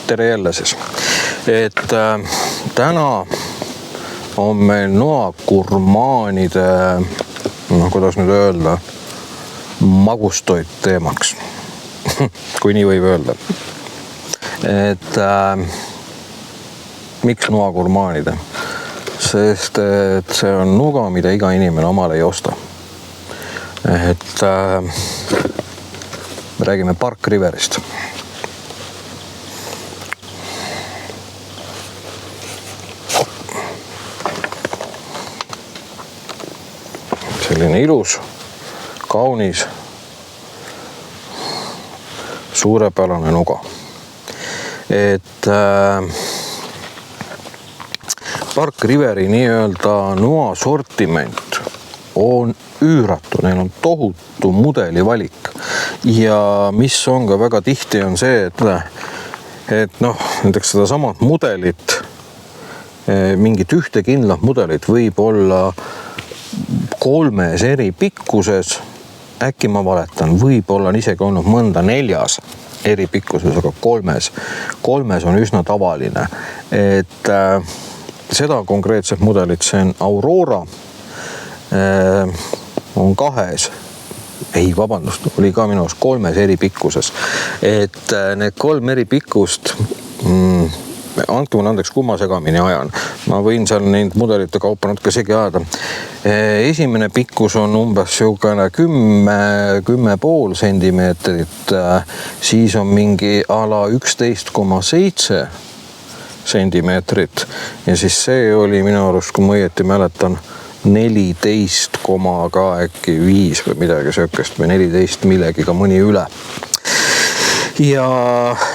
tere jälle siis. Et täna on meil noa gurmaanide, kuidas nüüd öelda, magustoit teemaks. Kui nii võib öelda. Et miks noa gurmaanide? Sest et see on nuga, mida iga inimene omale ei osta. Et me räägime Park Riverist. Selline ilus, kaunis, suurepärane nuga. Et Park Riveri nii-öelda noa sortiment on üüratu, neil on tohutu mudeli valik. Ja mis on ka väga tihti on see, et näiteks seda samad mudelit, mingit ühte kindlat mudelit võib olla 3 eri pikkuses, äkki ma valetan, võib-olla on isegi olnud mõnda 4 eri pikkuses, aga 3 on üsna tavaline. Et seda konkreetset mudelit, see on Aurora, on 2, oli ka minu arust 3 eri pikkuses. Et need 3 eri pikkust, andke mulle andeks, kumma segamini ajan. Ma võin seal neid mudelite kaupa natuke segi ajada. Esimene pikkus on umbes 10,5 sentimeetrit, siis on mingi ala 11,7 sentimeetrit ja siis see oli minu arust, kui ma õieti mäletan, 14, ka äkki 5 või midagi söökest või 14 millegiga mõni üle. Ja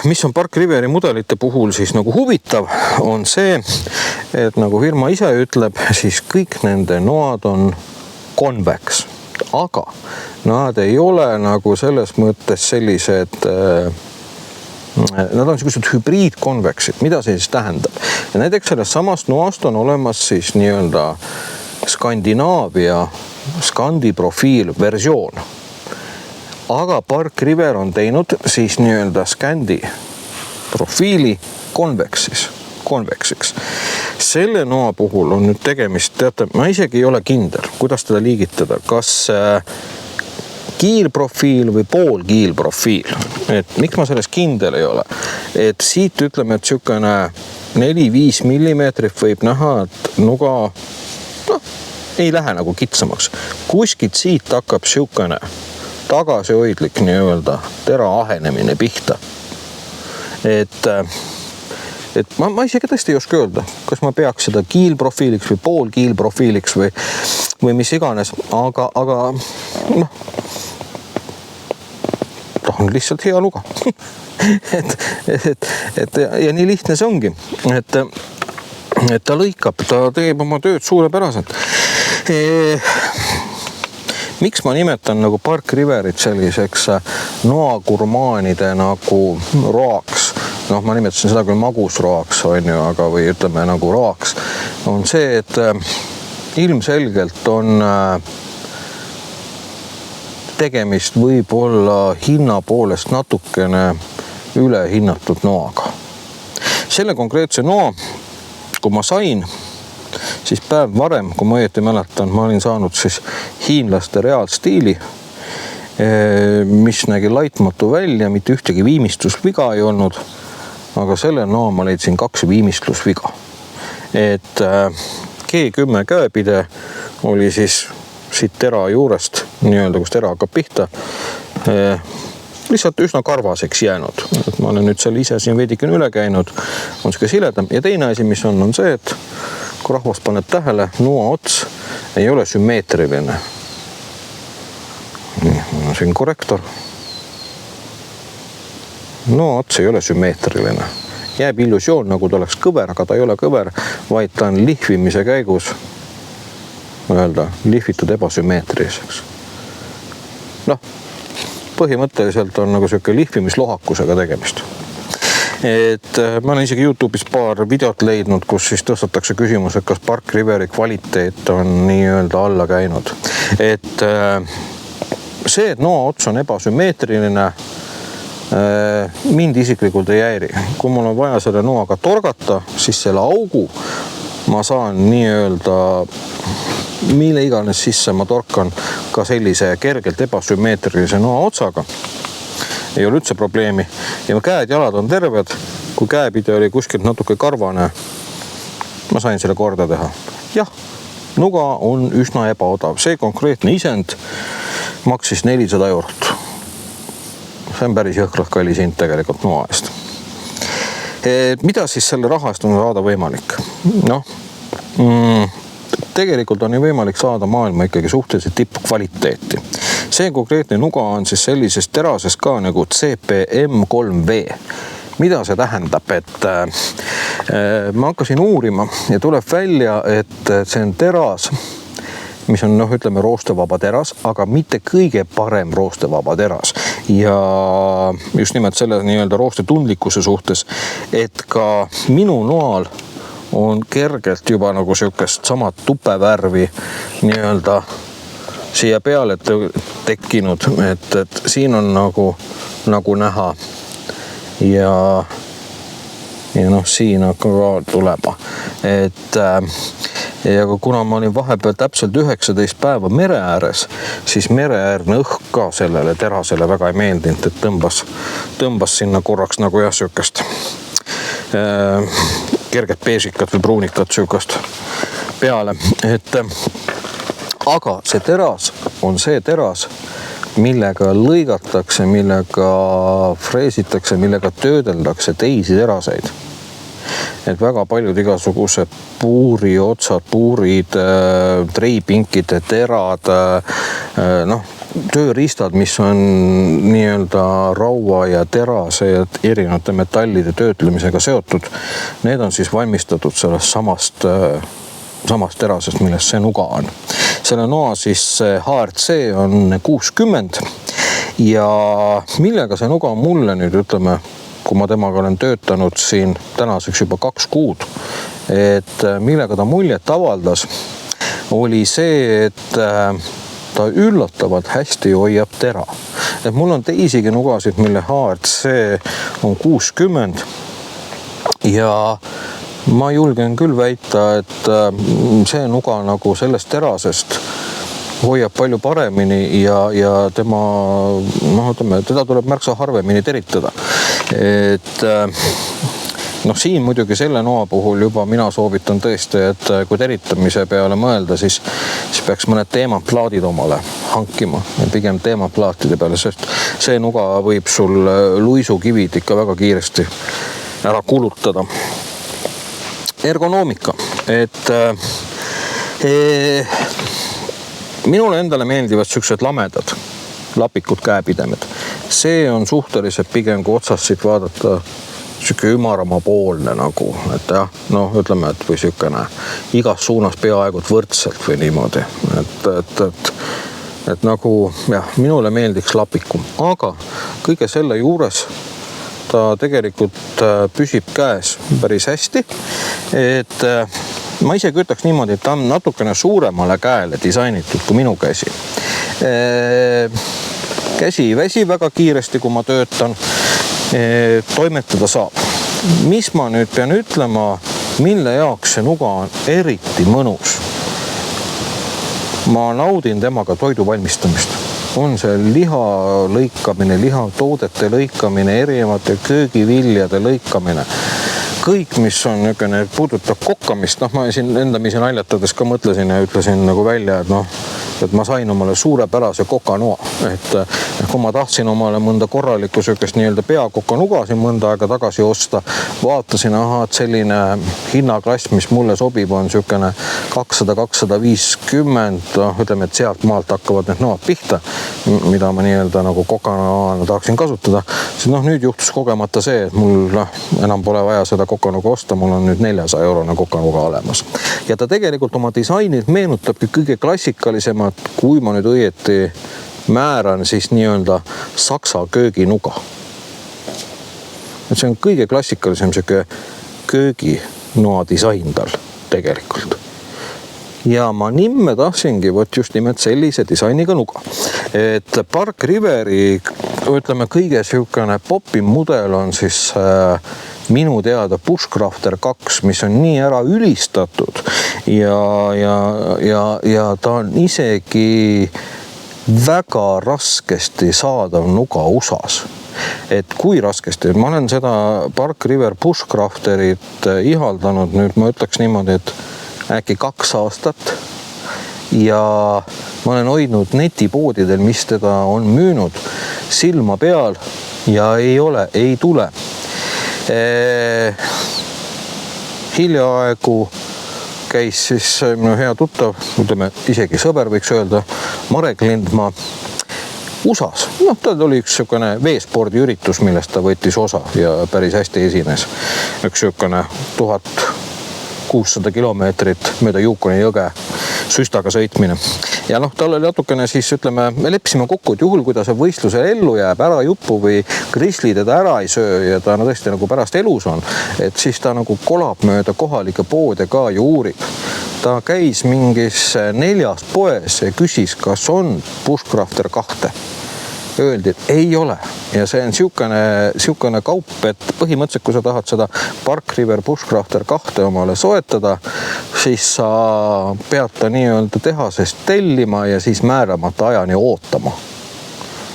mis on Park Riveri mudelite puhul siis nagu huvitav, on see, et nagu firma ise ütleb, siis kõik nende noad on convex, aga nad ei ole nagu selles mõttes sellised, nad on sellised hübriidkonveksid. Mida see siis tähendab? Ja näiteks sellest samast noast on olemas siis nii-öelda Skandinaavia Skandi profiil versioon. Aga Park River on teinud siis nii-öelda Skandi profiili konveksiks. Selle noa puhul on nüüd tegemist, teate, ma isegi ei ole kindel, kuidas teda liigitada, kas kiilprofiil või poolkiilprofiil. Et miks ma selles kindel ei ole? Et siit ütleme, et sükene 4-5 millimeetrit võib näha, et nuga ei lähe nagu kitsamaks. Kuskilt siit hakkab sükene tagasihoidlik nii-öelda tera ahenemine pihta. Et ma isegi tõesti ei oska öelda, kas ma peaks seda kiilprofiiliks või poolkiilprofiiliks või mis iganes, aga on lihtsalt hea nuga. Ja nii lihtne see ongi, et ta lõikab, ta teeb oma tööd suurepäraselt. Miks ma nimetan nagu Park Riverit selliseks noa gurmaanide nagu roaks? Ma nimetasin seda küll magusroaks, aga või ütleme nagu roaks, on see, et ilmselgelt on tegemist võib-olla hinna poolest natukene ülehinnatud noaga. Selle konkreetse noa, kui ma sain, siis päev varem, kui ma õieti mäletan, ma olin saanud siis hiinlaste reaalstiili, mis nägi laitmatu välja, mitte ühtegi viimistlusviga ei olnud, aga selle noa ma leidsin 2 viimistlusviga. Et G10 käepide oli siis siit tera juurest, nii-öelda, kus tera hakkab pihta, lihtsalt üsna karvaseks jäänud. Et ma olen nüüd seal ise siin veidikene üle käinud, on see siledam. Ja teine asi, mis on see, et kui rahvas paneb tähele, noa ots ei ole sümmeetriline. On siin korrektor. Noa ots ei ole sümmeetriline. Jääb illusioon, nagu ta oleks kõver, aga ta ei ole kõver, vaid ta on lihvimise käigus lihvitud ebasümmeetriliseks. Põhimõtteliselt on nagu selline lihvimislohakusega tegemist. Et ma olen isegi YouTube'is paar videot leidnud, kus siis tõstatakse küsimus, et kas Park Riveri kvaliteet on nii-öelda alla käinud. Et see, et noa ots on ebasümmeetriline, mind isiklikult ei häiri. Kui mul on vaja selle noaga torgata, siis selle augu ma saan nii-öelda mille iganes sisse ma torkan ka sellise kergelt ebasümmeetrilise noa otsaga. Ei ole üldse probleemi. Ja käed-jalad on terved. Kui käepide oli kuskilt natuke karvane, ma sain selle korda teha. Jah, nuga on üsna ebaodav. See konkreetne isend maksis 400 eurot. See on päris jõhkralt kallis hind tegelikult noa eest. Mida siis selle raha eest on saada võimalik? Noh, tegelikult on ju võimalik saada maailma ikkagi suhteliselt tippkvaliteeti. See konkreetne nuga on siis sellises terases ka nagu CPM3V. Mida see tähendab, et ma hakkasin uurima ja tuleb välja, et see on teras, mis on ütleme roostevaba teras, aga mitte kõige parem roostevaba teras. Ja just nimelt selle nii-öelda roostetundlikkuse suhtes, et ka minu noal on kergelt juba nagu sükest sama tupevärvi nii-öelda siia peale tekkinud, et siin on nagu näha ja siin hakkab ka tulema. Ja kuna ma olin vahepeal täpselt 19 päeva mere ääres, siis mereäärne õhk ka sellele terasele väga ei meeldinud, et tõmbas sinna korraks nagu sükest kerget beesikat või pruunikat sükest peale. Aga see teras on see teras, millega lõigatakse, millega freesitakse, millega töödeldakse teisi teraseid. Et väga paljud igasuguse puuri otsad, puurid, treipinkide terad, tööriistad, mis on nii-öelda raua ja terase ja erinevate metallide töötlemisega seotud, need on siis valmistatud sellest samast terasest, millest see nuga on. Selle noa siis HRC on 60 ja millega see nuga mulle nüüd ütleme, kui ma temaga olen töötanud siin tänaseks juba 2 kuud, et millega ta muljet avaldas, oli see, et ta üllatavalt hästi hoiab tera. Et mul on teisigi nugasid, mille HRC on 60 ja ma julgen küll väita, et see nuga nagu sellest terasest hoiab palju paremini ja tema, teda tuleb märksa harvemini teritada. Et siin muidugi selle noa puhul juba mina soovitan tõesti, et kui teritamise peale mõelda, siis peaks mõned teemaplaadid omale hankima. Pigem teemaplaatide peale, sest see nuga võib sul luisukivid ikka väga kiiresti ära kulutada. Ergonoomika, et minule endale meeldivad sellised lamedad, lapikud käepidemed. See on suhteliselt pigem, kui otsast siit vaadata, selline ümarama poolne nagu, et jah, ütleme, et või selline igas suunas peaaegu võrdselt või niimoodi. Et nagu, jah, minule meeldiks lapikum, aga kõige selle juures ta tegelikult püsib käes päris hästi, et ma isegi ütleks niimoodi, et ta on natukene suuremale käele disainitud kui minu käsi. Käsi ei väsi väga kiiresti, kui ma töötan, toimetada saab. Mis ma nüüd pean ütlema, mille jaoks see nuga on eriti mõnus? Ma naudin temaga toidu valmistamist. On see liha lõikamine, lihatoodete lõikamine, erinevate köögiviljade lõikamine. Kõik, mis on puudutab kokkamist, ma siin endamisi naljatades ka mõtlesin ja ütlesin nagu välja, et ma sain omale suurepärase kokanoa. Et kui ma tahtsin omale mõnda korralikku sükest nii-öelda peakokanuga siin mõnda aega tagasi osta, vaatasin, et selline hinnaklass, mis mulle sobib, on sükene 200-250, ütleme, et sealt maalt hakkavad need noad pihta, mida ma nii-öelda nagu kokanoana tahaksin kasutada. Siis nüüd juhtus kogemata see, et mul enam pole vaja seda kokanuga osta, mul on nüüd 400 eurone kokanuga olemas. Ja ta tegelikult oma disainilt meenutabki kõige klassikalisemat, kui ma nüüd õieti määran, siis nii-öelda saksa kööginuga. Et see on kõige klassikalisem selline kööginoa disain tal tegelikult. Ja ma nimme tahtsingi just nimelt sellise disainiga nuga. Et Park Riveri ütleme, kõige siukene popim mudel on siis minu teada Bushcrafter 2, mis on nii ära ülistatud ja ta on isegi väga raskesti saadav nuga USAs. Et kui raskesti, ma olen seda Park River Bushcrafterit ihaldanud nüüd, ma ütleks niimoodi, et äkki 2 aastat ja ma olen hoidnud netipoodidel, mis teda on müünud silma peal ja ei tule. Hiljaaegu käis siis minu hea tuttav, ütleme isegi sõber võiks öelda, Marek Lindmaa USAs. Tal oli üks siukene veespordi üritus, millest ta võttis osa ja päris hästi esines. Üks siukene 1600 kilomeetrit mööda Yukoni jõge süstaga sõitmine. Ja tal oli natukene siis, ütleme, me leppisime kokku, et juhul, kui ta see võistluse ellu jääb, ära jupu või Grizzly teda ära ei söö ja ta tõesti nagu pärast elus on, et siis ta nagu kolab mööda kohalike poode ka ja uurib. Ta käis mingis 4 poes ja küsis, kas on Bushcrafter 2. Öeldi, et ei ole. Ja see on siukene kaup, et põhimõtteliselt, kui sa tahad seda Park River Bushcrafter 2 omale soetada, siis sa pead ta nii-öelda tehasest tellima ja siis määramata ajani ootama.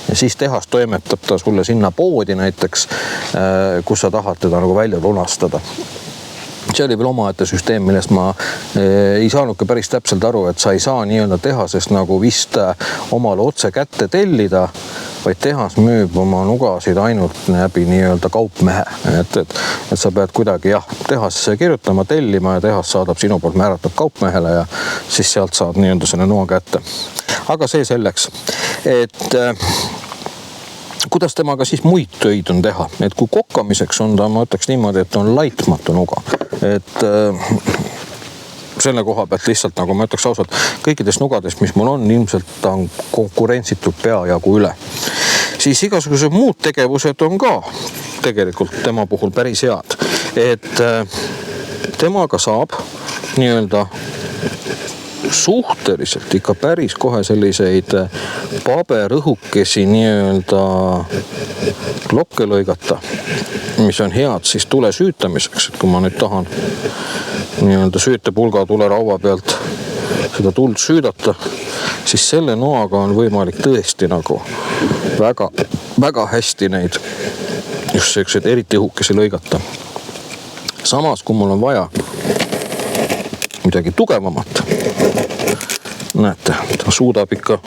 Ja siis tehas toimetab ta sulle sinna poodi näiteks, kus sa tahad teda nagu välja lunastada. See oli veel omaette süsteem, millest ma ei saanudki päris täpselt aru, et sa ei saa nii-öelda tehasest nagu vist omale otse kätte tellida, vaid tehas müüb oma nugasid ainult läbi nii-öelda kaupmehe. Et sa pead kuidagi tehasesse kirjutama, tellima ja tehas saadab sinu poolt määratud kaupmehele ja siis sealt saad nii-öelda selle noa kätte. Aga see selleks, et kuidas temaga siis muid töid on teha, et kui kokkamiseks on ta, ma ütleks niimoodi, et on laitmatu nuga, et selle koha pealt lihtsalt, nagu ma ütleks ausalt, kõikidest nugadest, mis mul on, ilmselt ta on konkurentsitud peajagu üle. Siis igasugused muud tegevused on ka tegelikult tema puhul päris head, et temaga saab nii-öelda suhteliselt ikka päris kohe selliseid paberõhukesi nii-öelda klokke lõigata, mis on head siis tule süütamiseks, et kui ma nüüd tahan nii-öelda süütepulga tuleraua pealt seda tuld süüdata, siis selle noaga on võimalik tõesti nagu väga, väga hästi neid just selliseid eriti õhukesi lõigata. Samas, kui mul on vaja midagi tugevamat, näete, ta suudab ikka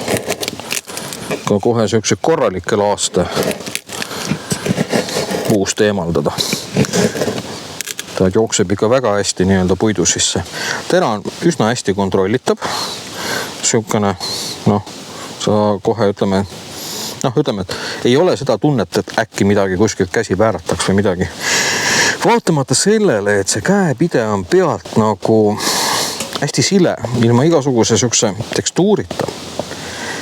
ka kohe sellised korralikke laaste puust eemaldada. Ta jookseb ikka väga hästi nii-öelda puidu sisse. Tera on üsna hästi kontrollitab. Siukene, sa kohe ütleme, et ei ole seda tunnet, et äkki midagi kuskilt käsi väärataks või midagi. Vaatamata sellele, et see käepide on pealt nagu hästi sile, ilma igasuguse siukse tekstuurita,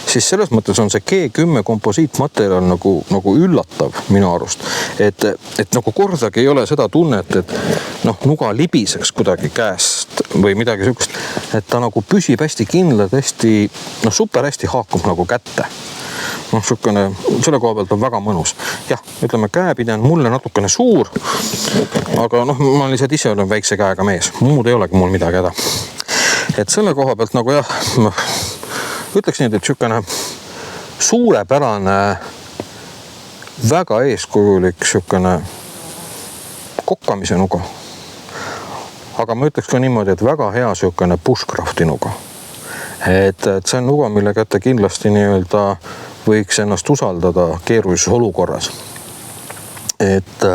siis selles mõttes on see G10 komposiitmaterjal nagu üllatav minu arust. Et nagu kordagi ei ole seda tunnet, et nuga libiseks kuidagi käest või midagi siukest, et ta nagu püsib hästi kindlalt, hästi, super hästi haakub nagu kätte. Siukene, selle koha pealt on väga mõnus. Jah, ütleme, käepide on mulle natukene suur, aga ma lihtsalt ise olen väikse käega mees. Muud ei olegi mul midagi häda. Et selle koha pealt nagu ütleks nii, et siukene suurepärane, väga eeskujulik siukene kokkamise nuga. Aga ma ütleks ka niimoodi, et väga hea siukene Bushcrafti nuga. Et see on nuga, mille kätte kindlasti nii-öelda võiks ennast usaldada keerulises olukorras. Et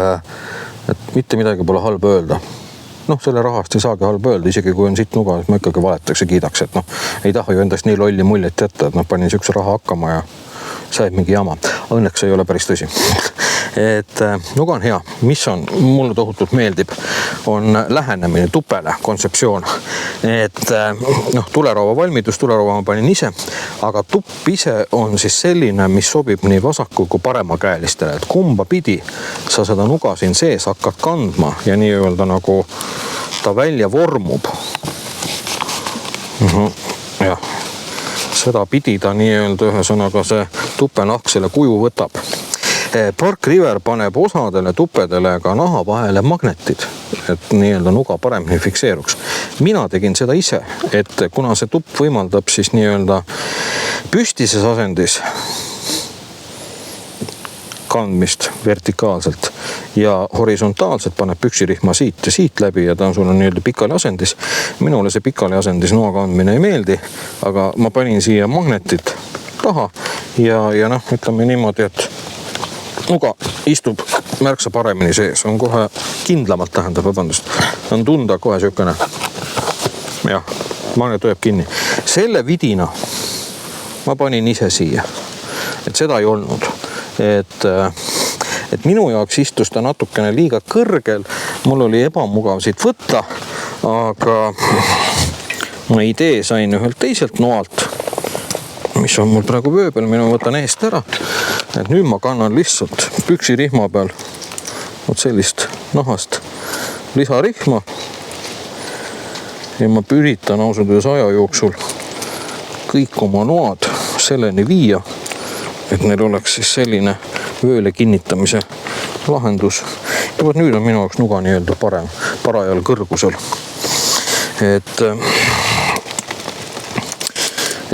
mitte midagi pole halba öelda. Selle rahast ei saagi halba öelda, isegi kui on siit nuga, ma ikkagi valetaks ja kiidaks, et ei taha ju endast nii lolli muljet jätta, et panin siukse raha hakkama ja sai mingi jama. Õnneks ei ole päris tõsi. Et nuga on hea. Mis on, mulle tohutult meeldib, on lähenemine tupele kontseptsioon. Et tulerauva valmidus, tulerauva ma panin ise, aga tupp ise on siis selline, mis sobib nii vasakul kui paremakäelistele, et kumba pidi sa seda nuga siin sees hakkad kandma ja nii-öelda nagu ta välja vormub. Jah. Seda pidi ta nii-öelda ühesõnaga see tupenahk selle kuju võtab. Park River paneb osadele tupedele ka naha vahele magnetid, et nii-öelda nuga paremini fikseeruks. Mina tegin seda ise, et kuna see tupp võimaldab siis nii-öelda püstises asendis kandmist vertikaalselt ja horisontaalselt paneb püksirihma siit ja siit läbi ja ta on sul nii-öelda pikali asendis. Minule see pikali asendis noa kandmine ei meeldi, aga ma panin siia magnetid taha ja noh, ütleme niimoodi, et nuga istub märksa paremini sees, on kohe kindlamalt vabandust, on tunda kohe sükene. Jah, magnet hoiab kinni. Selle vidina ma panin ise siia, et seda ei olnud. Et minu jaoks istus ta natukene liiga kõrgel, mul oli ebamugav siit võtta, aga ma idee sain ühelt teiselt noalt, mis on mul praegu vöö peal, mina võtan eest ära, et nüüd ma kannan lihtsalt püksirihma peal sellist nahast lisarihma ja ma üritan ausalt aja jooksul kõik oma noad selleni viia, et neil oleks siis selline vööle kinnitamise lahendus. Ja võt nüüd on minu jaoks nuga nii-öelda parajal kõrgusel. Et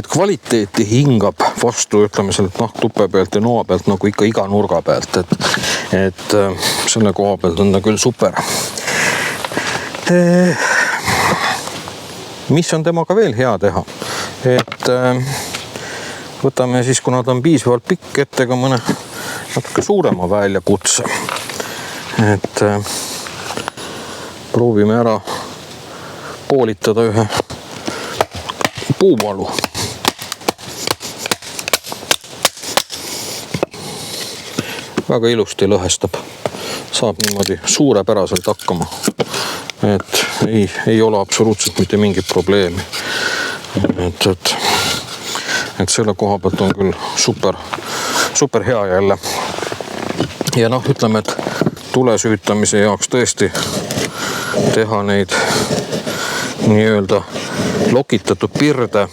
kvaliteeti hingab vastu, ütleme sellelt tuppe pealt ja noa pealt nagu ikka iga nurga pealt, et selle koha pealt on ta küll super. Mis on temaga veel hea teha? Et võtame siis, kuna ta on piisavalt pikk, ette ka mõne natuke suurema väljakutse. Et proovime ära poolitada ühe puuvalu. Väga ilusti lõhestab. Saab niimoodi suurepäraselt hakkama. Et ei ole absoluutselt mitte mingit probleemi. Et selle koha pealt on küll super hea jälle. Ja noh, ütleme, et tule süütamise jaoks tõesti teha neid nii-öelda lokitatud pirde.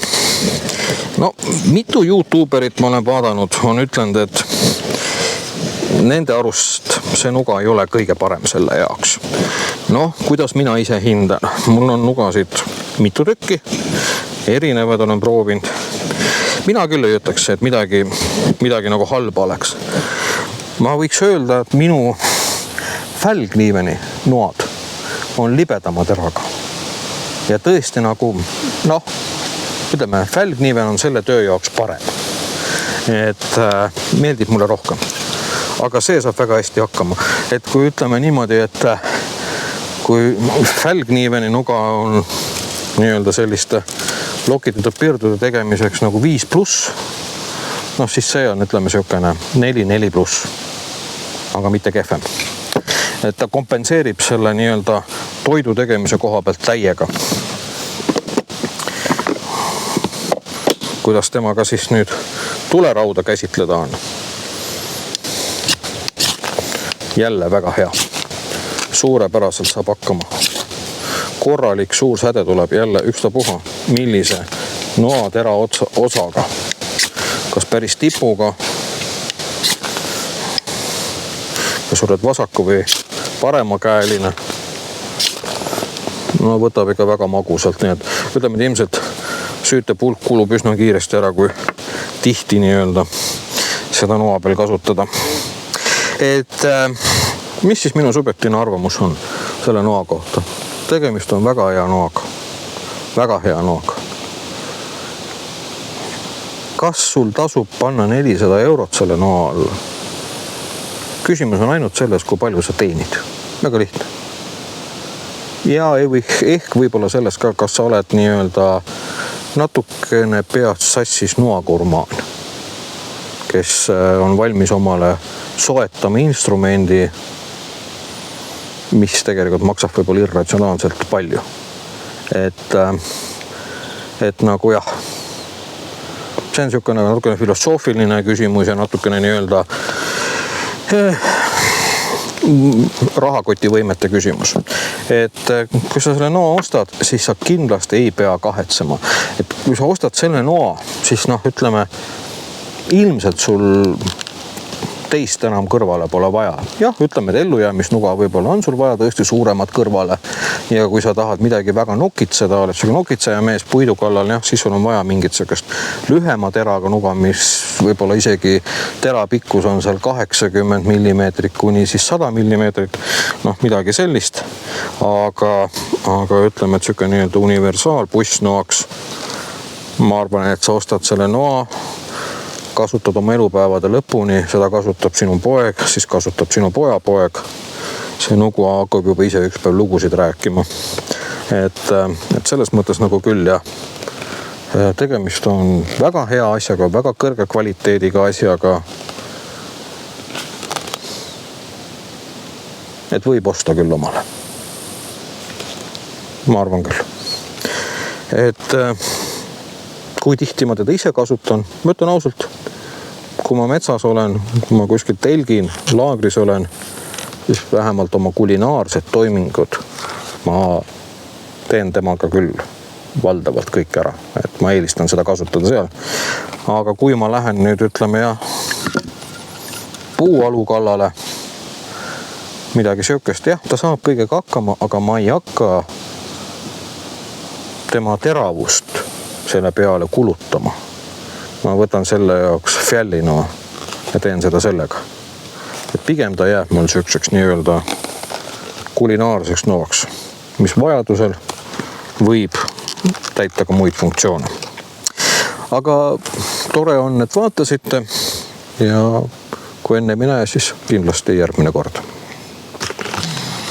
No, mitu YouTuberit ma olen vaadanud, on ütlenud, et nende arust see nuga ei ole kõige parem selle jaoks. Noh, kuidas mina ise hindan? Mul on nugasid mitu tükki, erinevad olen proovinud. Mina küll ei ütleks, et midagi nagu halba oleks. Ma võiks öelda, et minu Fälgniiveni noad on libedama teraga. Ja tõesti nagu, ütleme, Fälgniiven on selle töö jaoks parem. Et meeldib mulle rohkem. Aga see saab väga hästi hakkama. Et kui ütleme niimoodi, et kui Fälgniiveni nuga on nii-öelda selliste lokitatud pirdude tegemiseks nagu 5+, siis see on, ütleme, siukene 4+, aga mitte kehvem. Et ta kompenseerib selle nii-öelda toidu tegemise koha pealt täiega. Kuidas temaga siis nüüd tulerauda käsitleda on? Jälle väga hea. Suurepäraselt saab hakkama. Korralik suur säde tuleb jälle ükstapuha, millise noatera osaga. Kas päris tipuga, kas oled vasaku või paremakäeline. No võtab ikka väga magusalt, nii et ütleme, et ilmselt süütepulk kulub üsna kiiresti ära, kui tihti nii-öelda seda noa peal kasutada. Et mis siis minu subjektiivne arvamus on selle noa kohta? Tegemist on väga hea noaga. Väga hea noaga. Kas sul tasub panna 400 eurot selle noa alla? Küsimus on ainult selles, kui palju sa teenid. Väga lihtne. Ja ehk võib-olla selles ka, kas sa oled nii-öelda natukene pead sassis noagurmaan, kes on valmis omale soetama instrumendi, mis tegelikult maksab võib-olla irratsionaalselt palju. Et nagu jah, see on niisugune natukene filosoofiline küsimus ja natukene nii-öelda rahakoti võimete küsimus. Et kui sa selle noa ostad, siis sa kindlasti ei pea kahetsema. Et kui sa ostad selle noa, siis ütleme, ilmselt sul teist enam kõrvale pole vaja. Jah, ütleme, et ellujäämisnuga võib-olla on sul vaja tõesti suuremat kõrvale. Ja kui sa tahad midagi väga nokitseda, oled siuke nokitseja mees puidu kallal, jah, siis sul on vaja mingit siukest lühema teraga nuga, mis võib-olla isegi tera pikkus on seal 80 mm kuni siis 100 mm. Noh, midagi sellist. Aga ütleme, et siuke nii-öelda universaal pussnoaks. Ma arvan, et sa ostad selle noa, kasutad oma elupäevade lõpuni, seda kasutab sinu poeg, siis kasutab sinu poja poeg. See nugu hakkab juba ise üks päev lugusid rääkima. Et selles mõttes nagu küll, jah. Tegemist on väga hea asjaga, väga kõrge kvaliteediga asjaga. Et võib osta küll omale. Ma arvan küll. Et kui tihti ma teda ise kasutan, ma ütlen ausalt, kui ma metsas olen, kui ma kuskil telgin, laagris olen, siis vähemalt oma kulinaarsed toimingud ma teen temaga küll valdavalt kõik ära. Et ma eelistan seda kasutada seal. Aga kui ma lähen nüüd, ütleme, puualu kallale, midagi siukest, jah, ta saab kõigega hakkama, aga ma ei hakka tema teravust selle peale kulutama. Ma võtan selle jaoks fjällinoa ja teen seda sellega. Et pigem ta jääb mul siukseks nii-öelda kulinaarseks noaks, mis vajadusel võib täita ka muid funktsioone. Aga tore on, et vaatasite ja kui enne mine, siis kindlasti järgmine kord.